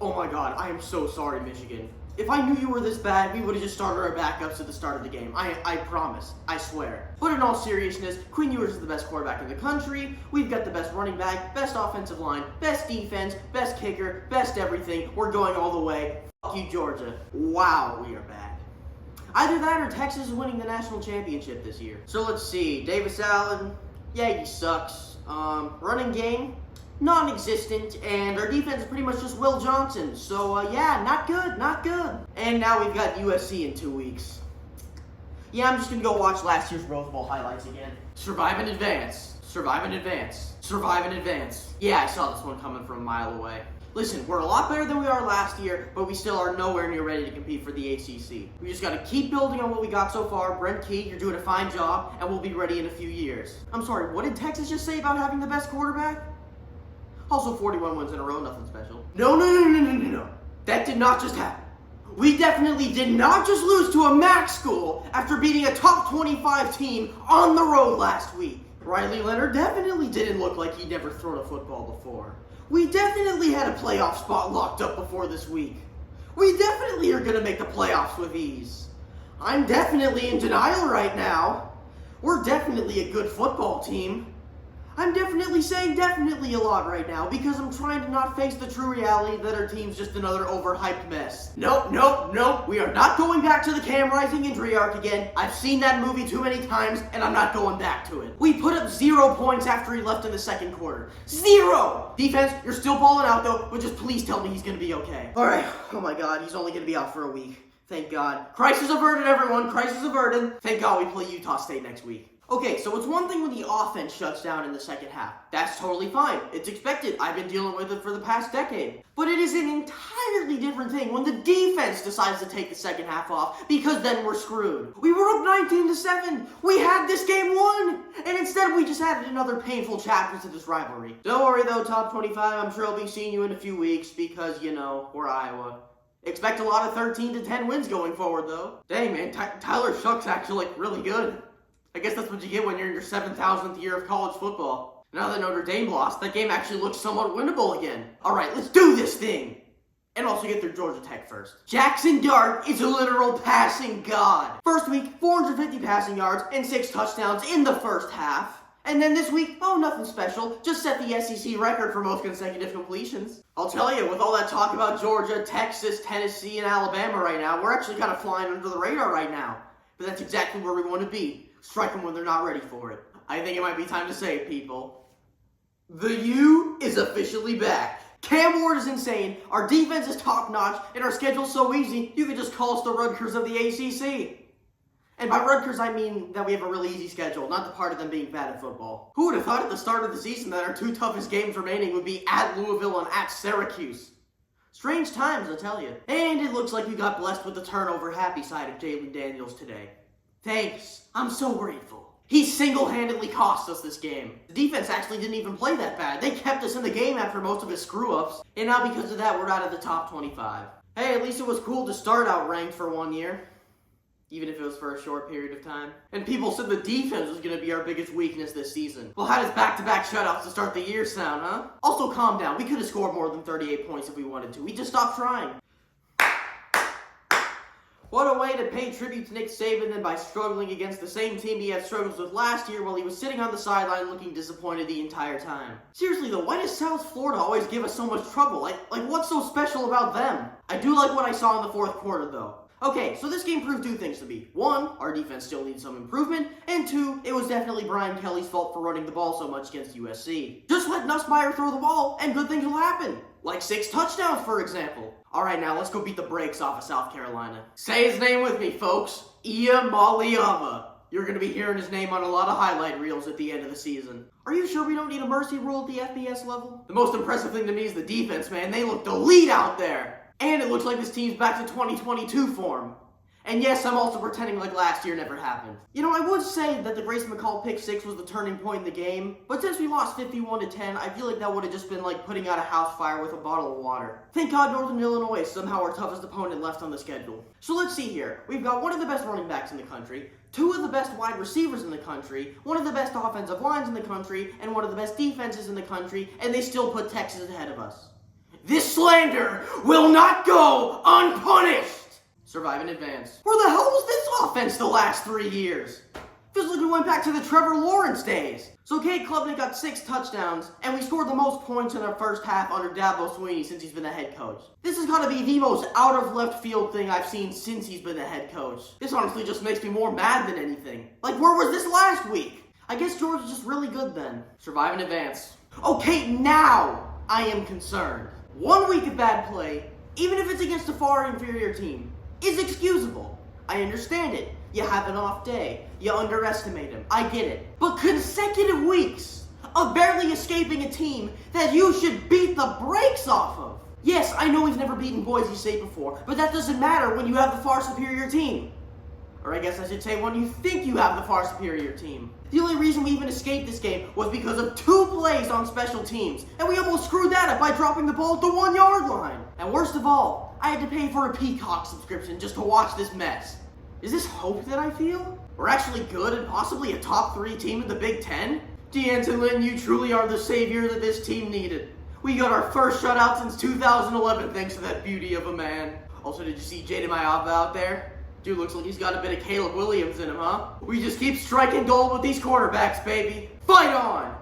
Oh my god, I am so sorry, Michigan. If I knew you were this bad, we would have just started our backups at the start of the game. I promise. I swear. But in all seriousness, Quinn Ewers is the best quarterback in the country. We've got the best running back, best offensive line, best defense, best kicker, best everything. We're going all the way. Fuck you, Georgia. Wow, we are bad. Either that or Texas is winning the national championship this year. So let's see. Davis Allen, yeah, he sucks. Running game, non-existent, and our defense is pretty much just Will Johnson. So, yeah, not good, not good. And now we've got USC in 2 weeks. Yeah, I'm just gonna go watch last year's Rose Bowl highlights again. Survive and advance. Survive and advance. Survive and advance. Yeah, I saw this one coming from a mile away. Listen, we're a lot better than we are last year, but we still are nowhere near ready to compete for the ACC. We just gotta keep building on what we got so far. Brent Key, you're doing a fine job, and we'll be ready in a few years. I'm sorry, what did Texas just say about having the best quarterback? Also, 41 wins in a row, nothing special. No. That did not just happen. We definitely did not just lose to a MAC school after beating a top 25 team on the road last week. Riley Leonard definitely didn't look like he'd never thrown a football before. We definitely had a playoff spot locked up before this week. We definitely are going to make the playoffs with ease. I'm definitely in denial right now. We're definitely a good football team. I'm definitely saying definitely a lot right now because I'm trying to not face the true reality that our team's just another overhyped mess. Nope. We are not going back to the Cam Rising injury arc again. I've seen that movie too many times and I'm not going back to it. We put up 0 points after he left in the second quarter. 0! Defense, you're still balling out though, but just please tell me he's going to be okay. Alright, oh my god, he's only going to be out for a week. Thank God. Crisis averted, everyone. Crisis averted. Thank God we play Utah State next week. Okay, so it's one thing when the offense shuts down in the second half. That's totally fine. It's expected. I've been dealing with it for the past decade. But it is an entirely different thing when the defense decides to take the second half off, because then we're screwed. We were up 19-7. We had this game won. And instead we just added another painful chapter to this rivalry. Don't worry though, top 25. I'm sure I'll be seeing you in a few weeks because, you know, we're Iowa. Expect a lot of 13-10 wins going forward though. Dang man, Tyler Shuck's actually really good. I guess that's what you get when you're in your 7,000th year of college football. Now that Notre Dame lost, that game actually looks somewhat winnable again. Alright, let's do this thing! And also get through Georgia Tech first. Jackson Dart is a literal passing god. First week, 450 passing yards and 6 touchdowns in the first half. And then this week, oh, nothing special. Just set the SEC record for most consecutive completions. I'll tell you, with all that talk about Georgia, Texas, Tennessee, and Alabama right now, we're actually kind of flying under the radar right now. But that's exactly where we want to be. Strike them when they're not ready for it. I think it might be time to say it, people. The U is officially back. Cam Ward is insane, our defense is top-notch, and our schedule's so easy, you could just call us the Rutgers of the ACC. And by Rutgers, I mean that we have a really easy schedule, not the part of them being bad at football. Who would have thought at the start of the season that our 2 toughest games remaining would be at Louisville and at Syracuse? Strange times, I tell you. And it looks like we got blessed with the turnover-happy side of Jalen Daniels today. Thanks. I'm so grateful. He single-handedly cost us this game. The defense actually didn't even play that bad. They kept us in the game after most of his screw-ups. And now because of that, we're out of the top 25. Hey, at least it was cool to start out ranked for 1 year. Even if it was for a short period of time. And people said the defense was going to be our biggest weakness this season. Well, how does back-to-back shutouts to start the year sound, huh? Also, calm down. We could have scored more than 38 points if we wanted to. We just stopped trying. What a way to pay tribute to Nick Saban than by struggling against the same team he had struggles with last year while he was sitting on the sideline looking disappointed the entire time. Seriously though, why does South Florida always give us so much trouble? Like what's so special about them? I do like what I saw in the fourth quarter though. Okay, so this game proved 2 things to me. 1, our defense still needs some improvement, and 2, it was definitely Brian Kelly's fault for running the ball so much against USC. Just let Nussmeier throw the ball, and good things will happen. Like 6 touchdowns, for example. Alright, now let's go beat the brakes off of South Carolina. Say his name with me, folks. Iamaleava. You're going to be hearing his name on a lot of highlight reels at the end of the season. Are you sure we don't need a mercy rule at the FBS level? The most impressive thing to me is the defense, man. They look elite out there. And it looks like this team's back to 2022 form. And yes, I'm also pretending like last year never happened. You know, I would say that the Grayson McCall pick 6 was the turning point in the game, but since we lost 51-10, I feel like that would have just been like putting out a house fire with a bottle of water. Thank God Northern Illinois is somehow our toughest opponent left on the schedule. So let's see here. We've got one of the best running backs in the country, 2 of the best wide receivers in the country, one of the best offensive lines in the country, and one of the best defenses in the country, and they still put Texas ahead of us. This slander will not go unpunished! Survive in advance. Where the hell was this offense the last 3 years? Feels like we went back to the Trevor Lawrence days. So Cade Klubnik got 6 touchdowns, and we scored the most points in our first half under Dabo Swinney since he's been the head coach. This has got to be the most out of left field thing I've seen since he's been the head coach. This honestly just makes me more mad than anything. Like, where was this last week? I guess George is just really good then. Survive in advance. Okay, now I am concerned. 1 week of bad play, even if it's against a far inferior team, is excusable. I understand it. You have an off day. You underestimate him. I get it. But consecutive weeks of barely escaping a team that you should beat the brakes off of. Yes, I know we've never beaten Boise State before, but that doesn't matter when you have the far superior team. Or I guess I should say when you think you have the far superior team. The only reason we even escaped this game was because of 2 plays on special teams, and we almost screwed that up by dropping the ball at the 1 yard line. And worst of all, I had to pay for a Peacock subscription just to watch this mess. Is this hope that I feel? We're actually good and possibly a top 3 team in the Big Ten? D'Anton Lynn, you truly are the savior that this team needed. We got our first shutout since 2011 thanks to that beauty of a man. Also, did you see Jaden Mayava out there? Dude looks like he's got a bit of Caleb Williams in him, huh? We just keep striking gold with these quarterbacks, baby. Fight on!